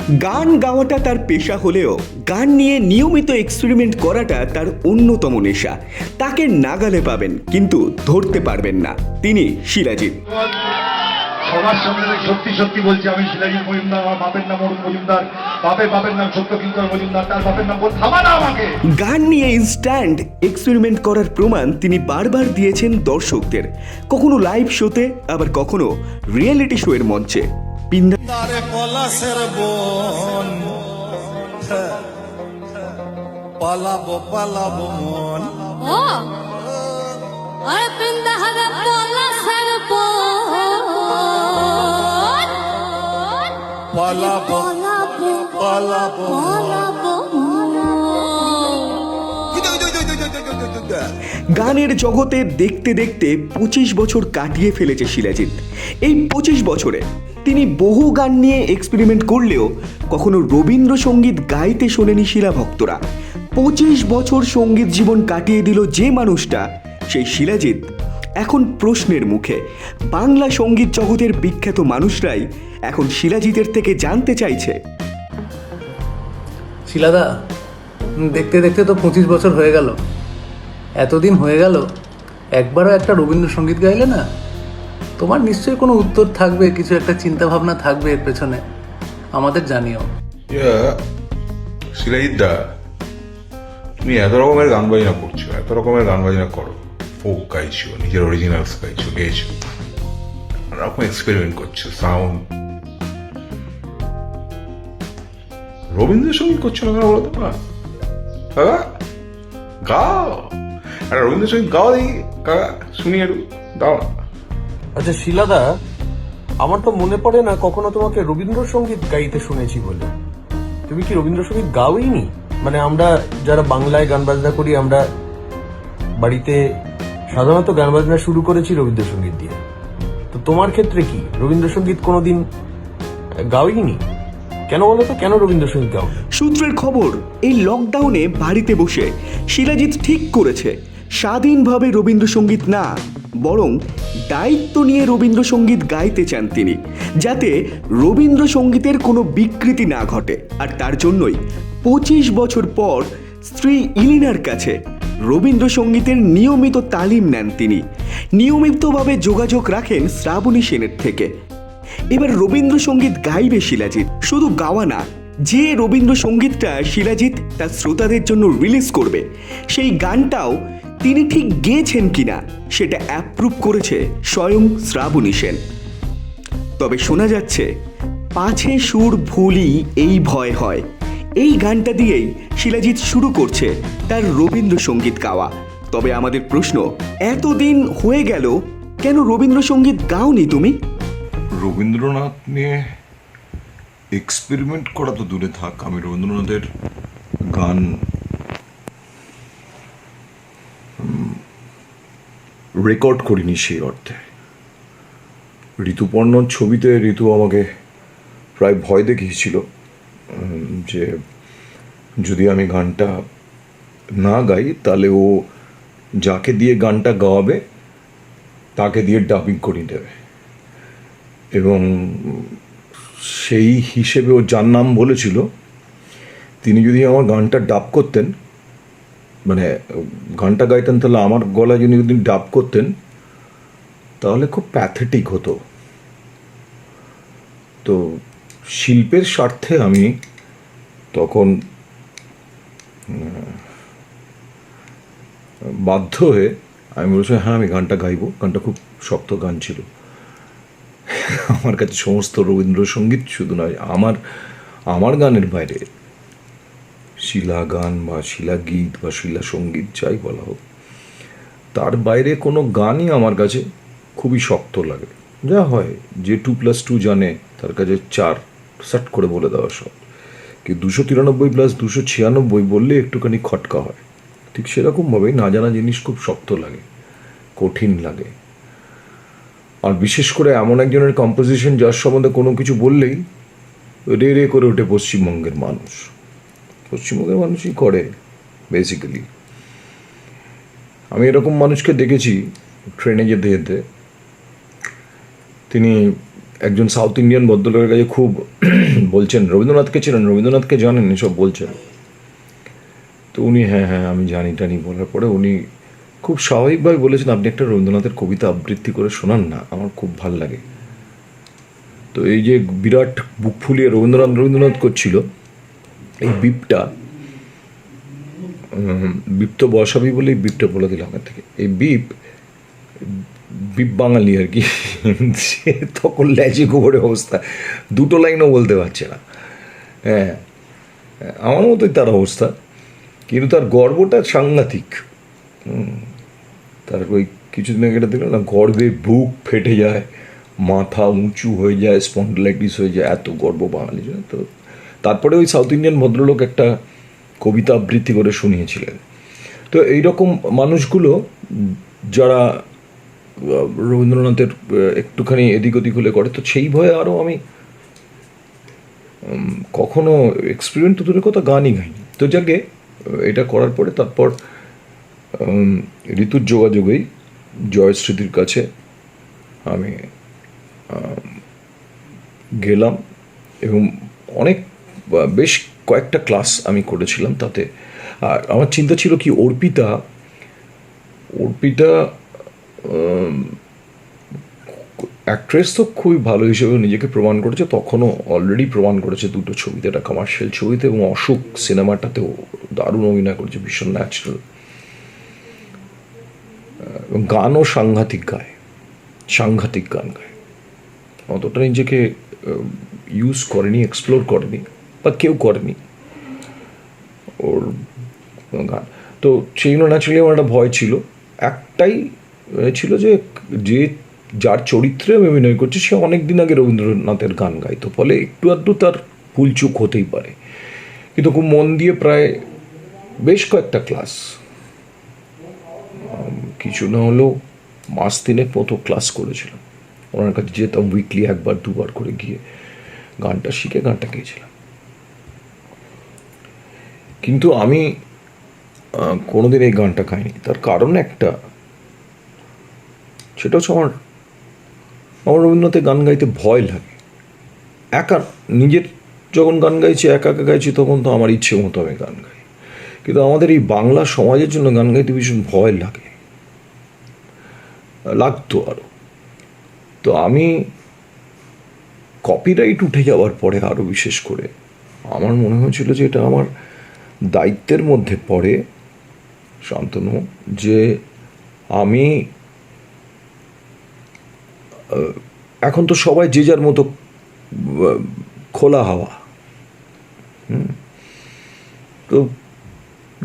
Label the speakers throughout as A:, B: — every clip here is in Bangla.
A: গান গাওয়াটা তার পেশা হলেও গান নিয়ে নিয়মিত এক্সপেরিমেন্ট করাটা তার অন্যতম নেশা। তাকে নাগালে পাবেন কিন্তু ধরতে পারবেন না, তিনি শিলাজিৎ।
B: সবার সামনে সত্যি সত্যি বলছি, আমি শিলাজিৎ মজুমদার। আমার বাপের নাম অরুণ মজুমদার, বাপের নাম সত্যকিঙ্কর মজুমদার, তার বাপের নাম থামা না আমাকে।
A: গান নিয়ে ইনস্ট্যান্ট এক্সপেরিমেন্ট করার প্রমাণ তিনি বারবার দিয়েছেন দর্শকদের, কখনো লাইভ শোতে, আবার কখনো রিয়েলিটি শো এর মঞ্চে।
C: তারে পলাশের বন পালাবো পালাবো মন
D: ও আরে পিন্দা হবে পলাশের বন
C: পালাবো পালাবো
A: গানের জগতে দেখতে দেখতে 25 বছর কাটিয়ে ফেলেছে শিলাজিৎ। এই 25 বছরে তিনি বহু গান নিয়ে এক্সপেরিমেন্ট করলেও কখনো রবীন্দ্রসঙ্গীত গাইতে শোনেনি শিলা ভক্তরা। 25 বছর সঙ্গীত জীবন কাটিয়ে দিল যে মানুষটা, সেই শিলাজিৎ এখন প্রশ্নের মুখে। বাংলা সঙ্গীত জগতের বিখ্যাত মানুষরাই এখন শিলাজিতের থেকে জানতে চাইছে,
E: শিলাদা, দেখতে দেখতে তো 25 বছর হয়ে গেল। এতদিন হয়ে গেল, একবারও একটা রবীন্দ্রসঙ্গীত গাইলে না? তোমার নিশ্চয়ই কোনো উত্তর থাকবে, কিছু একটা চিন্তা ভাবনা থাকবে এর পেছনে, আমাদের জানিও।
F: শিলাজিৎ দা, তুমি এত রকমের গান বাজনা করছো, এত রকমের গান বাজনা করো, ফোক গাইছো, নিজের অরিজিনালস গাইছো, গেয়েছো, নানা রকম এক্সপেরিমেন্ট করছো, সাউন্ড। রবীন্দ্রসঙ্গীত করছো না কেন বলো তো? না কাকা, গাও একটা রবীন্দ্রসঙ্গীত গাও দেখি কাকা, শুনি একটু গাও না।
G: আচ্ছা শিলাদা, আমার তো মনে পড়ে না কখনো তোমাকে রবীন্দ্রসঙ্গীত গাইতে শুনেছি বলে। তুমি কি রবীন্দ্রসঙ্গীত গাওইনি? মানে আমরা যারা বাংলায় গান বাজনা করি, আমরা বাড়িতে সাধারণত গান বাজনা শুরু করেছি রবীন্দ্রসঙ্গীত দিয়ে। তো তোমার ক্ষেত্রে কি রবীন্দ্রসঙ্গীত কোনোদিন গাওইনি? কেন বলো তো, কেন রবীন্দ্রসঙ্গীত গাও?
A: সূত্রের খবর, এই লকডাউনে বাড়িতে বসে শিলাজিৎ ঠিক করেছে স্বাধীনভাবে রবীন্দ্রসঙ্গীত না, বরং দায়িত্ব নিয়ে রবীন্দ্রসঙ্গীত গাইতে চান তিনি, যাতে রবীন্দ্রসঙ্গীতের কোনো বিকৃতি না ঘটে। আর তার জন্যই 25 বছর পর স্ত্রী ইলিনার কাছে রবীন্দ্রসঙ্গীতের নিয়মিত তালিম নেন তিনি। নিয়মিতভাবে যোগাযোগ রাখেন শ্রাবণী সেনের থেকে। এবার রবীন্দ্রসঙ্গীত গাইবে শিলাজিৎ। শুধু গাওয়া না, যে রবীন্দ্রসঙ্গীতটা শিলাজিৎ তার শ্রোতাদের জন্য রিলিজ করবে, সেই গানটাও তিনি ঠিক গেয়েছেন কিনা সেটা অ্যাপ্রুভ করেছে স্বয়ং শ্রাবণী সেন। তবে শোনা যাচ্ছে, পাছে সুর ভুলি এই ভয় হয়, এই গানটা দিয়েই শিলাজিৎ শুরু করছে তার রবীন্দ্রসঙ্গীত গাওয়া। তবে আমাদের প্রশ্ন, এতদিন হয়ে গেল, কেন রবীন্দ্রসঙ্গীত গাওনি তুমি?
F: রবীন্দ্রনাথ নিয়ে এক্সপেরিমেন্ট করা তো দূরে থাক, আমি রবীন্দ্রনাথের গান রেকর্ড করিনি সেই অর্থে। ঋতুপর্ণর ছবিতে ঋতু আমাকে প্রায় ভয় দেখিয়েছিল যে যদি আমি গানটা না গাই তাহলে ও যাকে দিয়ে গানটা গাওয়াবে তাকে দিয়ে ডাবিং করিয়ে দেবে, এবং সেই হিসেবে ও যার নাম বলেছিল, তিনি যদি আমার গানটা ডাব করতেন, মানে গানটা গাইতেন, তাহলে আমার গলায় যদি ডাব করতেন তাহলে খুব প্যাথেটিক হতো। তো শিল্পের স্বার্থে আমি তখন বাধ্য হয়ে আমি বলেছিলাম, হ্যাঁ আমি গানটা গাইবো। গানটা খুব শক্ত গান ছিল। আমার কাছে সমস্ত রবীন্দ্রসঙ্গীত শুধু নয়, আমার গানের বাইরে শিলা গান বা শিলা গীত বা শিলা সঙ্গীত যাই বলা হোক, তার বাইরে কোনো গানই আমার কাছে খুবই শক্ত লাগে। যা হয় যে 2+2 জানে তার কাছে 4 সাট করে বলে দেওয়া সব, কি 293 + 296 বললে একটুখানি খটকা হয়, ঠিক সেরকমভাবেই না জানা জিনিস খুব শক্ত লাগে, কঠিন লাগে। আর বিশেষ করে এমন একজনের কম্পোজিশন যার সম্বন্ধে কোনো কিছু বললেই রে রে করে ওঠে পশ্চিমবঙ্গের মানুষ। পশ্চিমবঙ্গের মানুষই করে বেসিক্যালি। আমি এরকম মানুষকে দেখেছি ট্রেনে যেতে যেতে, তিনি একজন সাউথ ইন্ডিয়ান ভদ্রলোকের কাছে খুব বলছেন রবীন্দ্রনাথকে ছিলেন, রবীন্দ্রনাথকে জানেন, এসব বলছেন। তো উনি হ্যাঁ হ্যাঁ আমি জানি টানি বলার পরে উনি খুব স্বাভাবিকভাবে বলেছেন, আপনি একটা রবীন্দ্রনাথের কবিতা আবৃত্তি করে শোনান না, আমার খুব ভাল লাগে। তো এই যে বিরাট বুক ফুলিয়ে রবীন্দ্রনাথ করছিল, এই বিপটা বিপ তো বসাবি বলেই বিপটা বলে দিলাম এর থেকে। এই বিপ বাঙালি আর কি, সে তখন ল্যাজে গোবরের অবস্থা, দুটো লাইনও বলতে পারছে না। হ্যাঁ, আমার মতোই তার অবস্থা, কিন্তু তার গর্বটা সাংঘাতিক। তার ওই কিছুদিন আগে এটা দেখলাম না, গর্বে বুক ফেটে যায়, মাথা উঁচু হয়ে যায়, স্পন্ডলাইটিস হয়ে যায়, এত গর্ব বাঙালি জন্য। তো তারপরে ওই সাউথ ইন্ডিয়ান ভদ্রলোক একটা কবিতা আবৃত্তি করে শুনিয়েছিলেন। তো এইরকম মানুষগুলো যারা রবীন্দ্রনাথের একটুখানি এদিক ওদিক হলে করে, তো সেই ভয়ে আরও আমি কখনো এক্সপেরিমেন্ট তো দূরের কথা, গানই গাইনি। তো যাকে এটা করার পরে তারপর ঋতুর যোগাযোগেই জয়শ্রীতির কাছে আমি গেলাম এবং অনেক বেশ কয়েকটা ক্লাস আমি করেছিলাম তাতে। আর আমার চিন্তা ছিল কি, অর্পিতা অ্যাক্ট্রেস তো খুবই ভালো হিসেবে নিজেকে প্রমাণ করেছে, তখনও অলরেডি প্রমাণ করেছে দুটো ছবিতে, একটা কমার্শিয়াল ছবিতে এবং অশোক সিনেমাটাতেও দারুণ অভিনয় করেছে, ভীষণ ন্যাচারাল। এবং গানও সাংঘাতিক গান গায়। অতটা নিজেকে ইউজ করেনি, এক্সপ্লোর করেনি, বা কেউ করেনি ওর গান। তো সেই জন্য ন্যাচারালি আমার একটা ভয় ছিল। একটাই ছিল যে যার চরিত্রে আমি অভিনয় করছি সে অনেক দিন আগে রবীন্দ্রনাথের গান গাইতো, ফলে একটু আধটু তার ভুলচুক হতেই পারে। কিন্তু খুব মন দিয়ে প্রায় বেশ কয়েকটা ক্লাস, কিছু না হলেও মাস 3 মতো ক্লাস করেছিলাম। ওনার কাছে যেতাম উইকলি, একবার দুবার করে গিয়ে গানটা শিখে গানটা গেয়েছিলাম। কিন্তু আমি কোনোদিন এই গানটা গাইনি। তার কারণ একটা, সেটা হচ্ছে আমার রবীন্দ্রনাথের গান গাইতে ভয় লাগে। একা নিজের যখন গান গাইছি, একা গাইছি, তখন তো আমার ইচ্ছে মতো আমি গান গাই। কিন্তু আমাদের এই বাংলা সমাজের জন্য গান গাইতে ভীষণ ভয় লাগতো আরও। তো আমি কপিরাইট উঠে যাওয়ার পরে আরও বিশেষ করে আমার মনে হয়েছিল যে এটা আমার দায়িত্বের মধ্যে পড়ে, শান্তনু, যে আমি এখন তো সবাই যে যার মতো খোলা হাওয়া, তো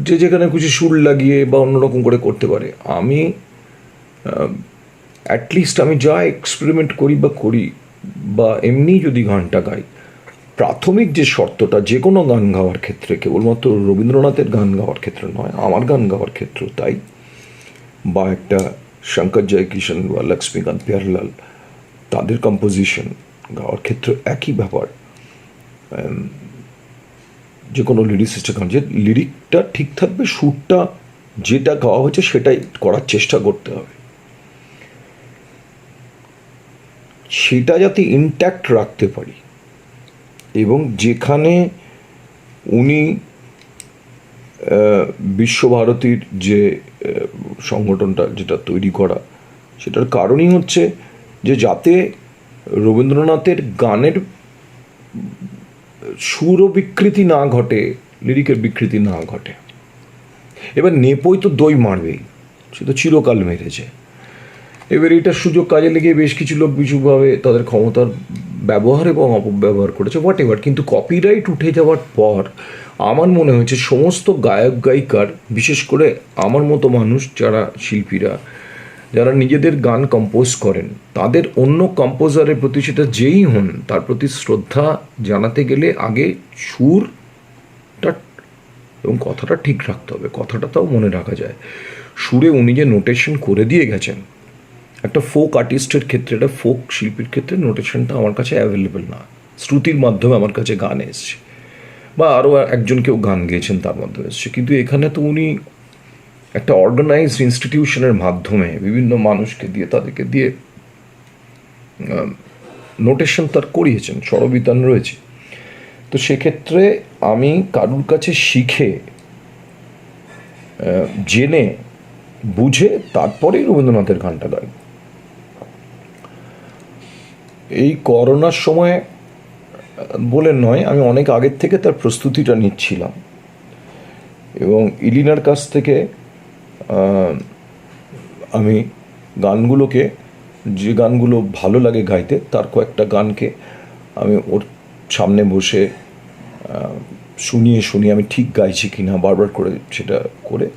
F: যে যেখানে কিছু সুর লাগিয়ে বা অন্যরকম করে করতে পারে। আমি অ্যাটলিস্ট আমি যা এক্সপেরিমেন্ট করি বা এমনি যদি গানটা গাই, প্রাথমিক যে শর্তটা যে কোনো গান গাওয়ার ক্ষেত্রে, কেবলমাত্র রবীন্দ্রনাথের গান গাওয়ার ক্ষেত্রে নয়, আমার গান গাওয়ার ক্ষেত্রেও তাই, বা একটা শঙ্কর জয়কিশন বা লক্ষ্মীকান্ত প্যারলাল তাদের কম্পোজিশন গাওয়ার ক্ষেত্রে একই ব্যাপার। যে কোনো লিরিক্সিস্টের গান, যে লিরিকটা ঠিক থাকবে, সুরটা যেটা গাওয়া হয়েছে সেটাই করার চেষ্টা করতে হবে, সেটা যাতে ইনট্যাক্ট রাখতে পারি। এবং যেখানে উনি বিশ্বভারতীর যে সংগঠনটা যেটা তৈরি করা, সেটার কারণই হচ্ছে যে যাতে রবীন্দ্রনাথের গানের সুরও বিকৃতি না ঘটে, লিরিকের বিকৃতি না ঘটে। এবার নেপোই তো দই মারবেই, সে তো চিরকাল মেরেছে। এবার এটার সুযোগ কাজে লেগে বেশ কিছু লোক বিশুভাবে তাদের ক্ষমতার ব্যবহার এবং অপব্যবহার করেছে, হোয়াট এভার। কিন্তু কপিরাইট উঠে যাওয়ার পর আমার মনে হয়েছে সমস্ত গায়ক গায়িকার, বিশেষ করে আমার মতো মানুষ যারা শিল্পীরা, যারা নিজেদের গান কম্পোজ করেন, তাদের অন্য কম্পোজারের প্রতি, সেটা যেই হন, তার প্রতি শ্রদ্ধা জানাতে গেলে আগে সুরটা এবং কথাটা ঠিক রাখতে হবে। কথাটা তাও মনে রাখা যায়। সুরে উনি যে নোটেশন করে দিয়ে গেছেন, একটা ফোক আর্টিস্টের ক্ষেত্রে, একটা ফোক শিল্পীর ক্ষেত্রে নোটেশনটা আমার কাছে অ্যাভেলেবেল না। শ্রুতির মাধ্যমে আমার কাছে গান এসছে, বা আরও একজন কেউ গান গেয়েছেন তার মাধ্যমে এসছে। কিন্তু এখানে তো উনি একটা অর্গানাইজড ইনস্টিটিউশনের মাধ্যমে বিভিন্ন মানুষকে দিয়ে, তাদেরকে দিয়ে নোটেশন তার করিয়েছেন, স্বরবিতান রয়েছে। তো সেক্ষেত্রে আমি কারুর কাছে শিখে জেনে বুঝে তারপরেই রবীন্দ্রনাথের গানটা গাই। এই করোনার সময় বলে নয়, আমি অনেক আগের থেকে তার প্রস্তুতিটা নিচ্ছিলাম এবং ইলিনার কাছ থেকে আমি গানগুলোকে, যে গানগুলো ভালো লাগে গাইতে, তার কয়েকটা গানকে আমি ওর সামনে বসে শুনিয়ে আমি ঠিক গাইছি কিনা বারবার করে সেটা করে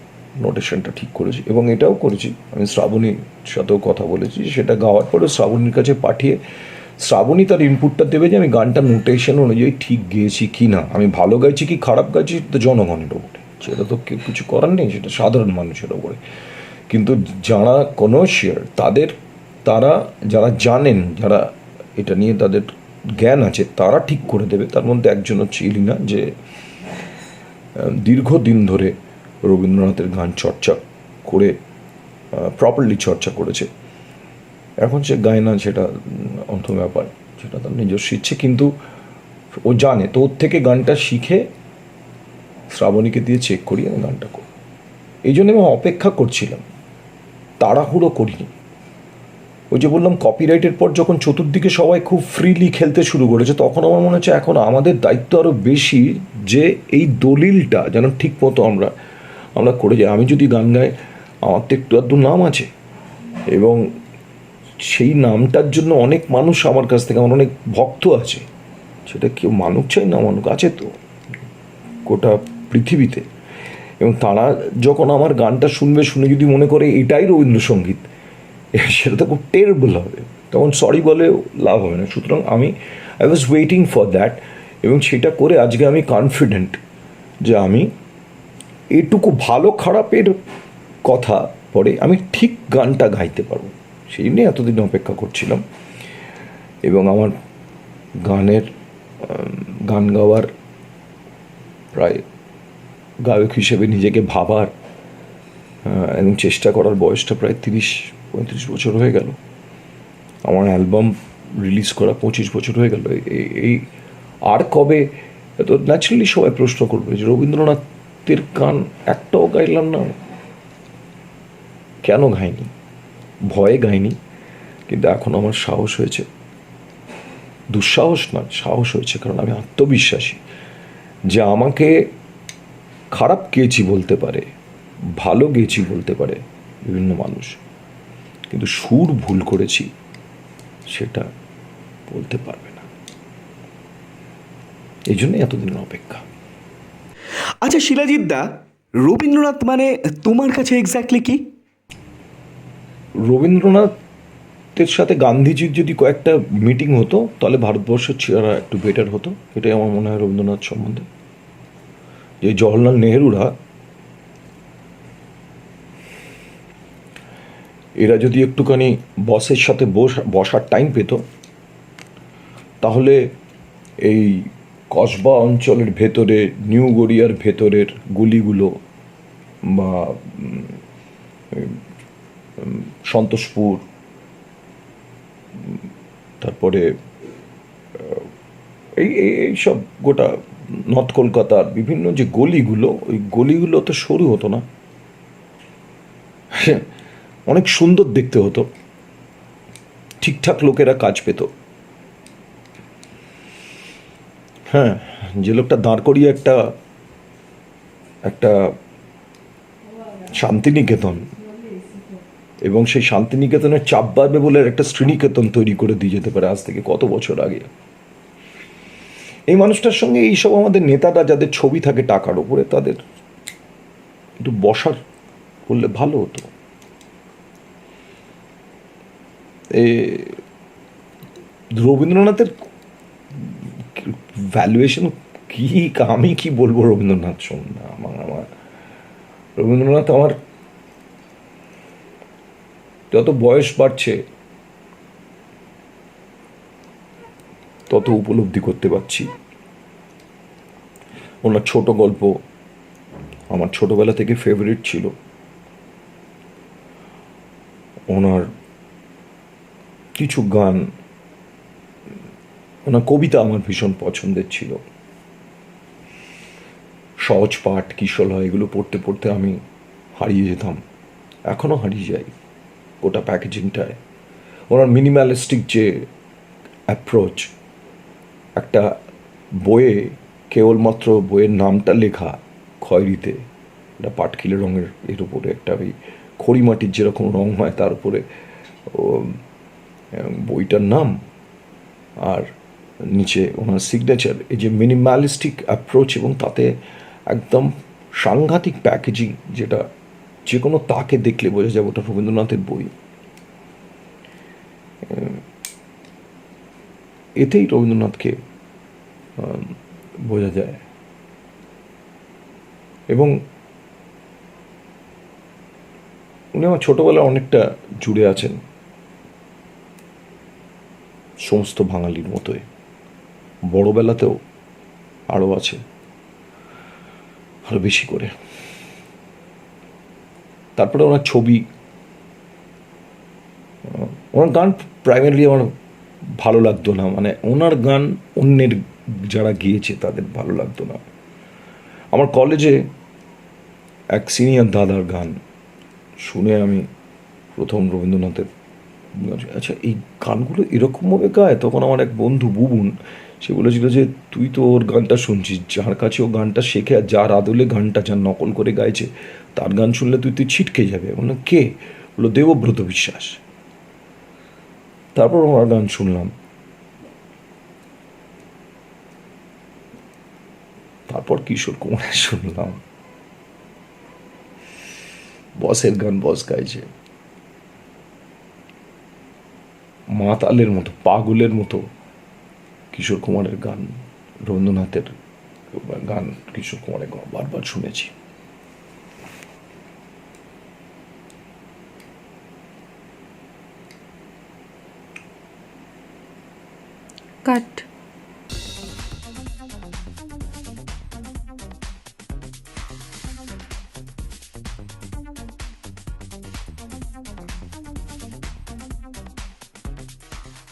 F: নোটেশনটা ঠিক করেছি। এবং এটাও করেছি, আমি শ্রাবণীর সাথেও কথা বলেছি, সেটা গাওয়ার পরে শ্রাবণীর কাছে পাঠিয়ে শ্রাবণী তার ইনপুটটা দেবে যে আমি গানটা নোটেশন অনুযায়ী ঠিক গেয়েছি কি না, আমি ভালো গাইছি কি খারাপ গাইছি তো জনগণের ওপরে, সেটা তো কেউ কিছু করার নেই, সেটা সাধারণ মানুষের ওপরে। কিন্তু যারা কনার্শিয়াল তারা যারা জানেন, যারা এটা নিয়ে তাদের জ্ঞান আছে, তারা ঠিক করে দেবে। তার মধ্যে একজন হচ্ছে ইলিনা, যে দীর্ঘদিন ধরে রবীন্দ্রনাথের গান চর্চা করে প্রপারলি চর্চা করেছে। এখন সে গায় না, সেটা অন্য ব্যাপার, সেটা তার নিজস্ব ইচ্ছে, কিন্তু ও জানে। তো ওর থেকে গানটা শিখে শ্রাবণীকে দিয়ে চেক করি আমি গানটা করি। এই জন্য আমি অপেক্ষা করছিলাম, তাড়াহুড়ো করিনি। ওই যে বললাম, কপিরাইটের পর যখন চতুর্দিকে সবাই খুব ফ্রিলি খেলতে শুরু করেছে, তখন আমার মনে হচ্ছে এখন আমাদের দায়িত্ব আরও বেশি যে এই দলিলটা যেন ঠিক মতো আমরা করে যাই। আমি যদি গান গাই, আমার তো একটু আধটু নাম আছে, এবং সেই নামটার জন্য অনেক মানুষ আমার কাছ থেকে, আমার অনেক ভক্ত আছে, সেটা কেউ মানুক চাই না মানুক, আছে তো গোটা পৃথিবীতে। এবং তারা যখন আমার গানটা শুনে যদি মনে করে এটাই রবীন্দ্রসঙ্গীত, সেটা তো খুব টেরেবল হবে, তখন সরি বলে লাভ হবে না। সুতরাং I was waiting for that, এবং সেটা করে আজকে আমি কনফিডেন্ট যে আমি এটুকু ভালো খারাপের কথা পরে আমি ঠিক গানটা গাইতে পারবো। সেই নিয়ে এতদিন অপেক্ষা করছিলাম, এবং আমার গান গাওয়ার প্রায় গায়ক হিসেবে নিজেকে ভাবার এবং চেষ্টা করার বয়সটা প্রায় 30-35 বছর হয়ে গেল। আমার অ্যালবাম রিলিজ করা 25 বছর হয়ে গেল। এই আর কবে, তো ন্যাচারালি সবাই প্রশ্ন করবে যে রবীন্দ্রনাথের গান একটাও গাইলাম না, কেন গাইনি? ভয়ে গাইনি, কিন্তু এখন আমার সাহস হয়েছে, দুঃসাহস নয়, সাহস হয়েছে, কারণ আমি আত্মবিশ্বাসী যে আমাকে খারাপ গেয়েছি বলতে পারে, ভালো গেয়েছি বলতে পারে বিভিন্ন মানুষ, কিন্তু সুর ভুল করেছি সেটা বলতে পারবে না। এই জন্যই এতদিন অপেক্ষা।
A: আচ্ছা শিলাজিৎ দা, রবীন্দ্রনাথ মানে তোমার কাছে এক্স্যাক্টলি কি?
F: রবীন্দ্রনাথের সাথে গান্ধীজির যদি কয়েকটা মিটিং হতো, তাহলে ভারতবর্ষের চেহারা একটু বেটার হতো, এটাই আমার মনে হয় রবীন্দ্রনাথ সম্বন্ধে। যে জওহরলাল নেহরুরা, এরা যদি একটুখানি বসের সাথে বসার টাইম পেত, তাহলে এই কসবা অঞ্চলের ভেতরে, নিউ গড়িয়ার ভেতরের গলিগুলো বা সন্তোষপুর, তারপরে এই সব গোটা নর্থ কলকাতার বিভিন্ন যে গলিগুলো, ওই গলিগুলো তো সরু হতো না, অনেক সুন্দর দেখতে হতো, ঠিকঠাক লোকেরা কাজ পেত। হ্যাঁ, যে লোকটা দাঁড় করিয়ে একটা শান্তিনিকেতন, এবং সেই শান্তিনিকেতনের চাপ বাড়বে বলে একটা শ্রীনিকেতন তৈরি করে দিয়ে যেতে পারে আজ থেকে কত বছর আগে, এই মানুষটার সঙ্গে এইসব আমাদের নেতারা যাদের ছবি থাকে টাকার উপরে, তাদের একটু বসার করলে ভালো হতো। রবীন্দ্রনাথের ভ্যালুয়েশন কি, আমি কি বলবো রবীন্দ্রনাথ সম্বন্ধে? আমার রবীন্দ্রনাথ, আমার যত বয়স বাড়ছে তত উপলব্ধি করতে পারছি ওনার ছোট গল্প আমার ছোটবেলা থেকে ফেভারিট ছিল। ওনার কিছু গান, ওনার কবিতা আমার ভীষণ পছন্দের ছিল। সহজ পাঠ কিশোর এগুলো পড়তে পড়তে আমি হারিয়ে যেতাম, এখনও হারিয়ে যাই গোটা প্যাকেজিংটায়। ওনার মিনিমালিস্টিক যে অ্যাপ্রোচ, একটা বইয়ে কেবলমাত্র বইয়ের নামটা লেখা খয়েরিতে, একটা পাটকিলে রঙের এর উপরে একটা ওই খড়িমাটির যেরকম রং হয় তার উপরে বইটার নাম আর নিচে ওনার সিগনেচার, এই যে মিনিমালিস্টিক অ্যাপ্রোচ এবং তাতে একদম সাংঘাতিক প্যাকেজিং, যেটা যে কোনো তাকে দেখলে বোঝা যাবে ওটা রবীন্দ্রনাথের বই। এতেই রবীন্দ্রনাথকে বোঝা যায়। এবং উনি আমার ছোটবেলায় অনেকটা জুড়ে আছেন সমস্ত বাঙালির মতোই, বড়বেলাতেও আরও আছে, আরো বেশি করে। তারপরে ওনার ছবি, ওনার গান প্রাইমারিলি আমার ভালো লাগতো না, মানে ওনার গান অন্যের যারা গিয়েছে তাদের ভালো লাগতো না। আমার কলেজে এক সিনিয়র দাদার গান শুনে আমি প্রথম রবীন্দ্রনাথের, আচ্ছা এই গানগুলো এরকমভাবে গায়। তখন আমার এক বন্ধু বুবুন, সে বলেছিল যে তুই তো ওর গানটা শুনছিস, যার কাছে ও গানটা শেখে আর যার আদলে গানটা যার নকল করে গাইছে তার গান শুনলে তুই ছিটকে যাবে। বললাম কে? বললো দেবব্রত বিশ্বাস। তারপর আমার গান শুনলাম, তারপর কিশোর কুমারের শুনলাম, বসের গান বস গাইছে, মাতালের মতো পাগলের মতো কিশোর কুমারের গান, রবীন্দ্রনাথের গান কিশোর কুমারের গান বারবার শুনেছি।
H: কাট।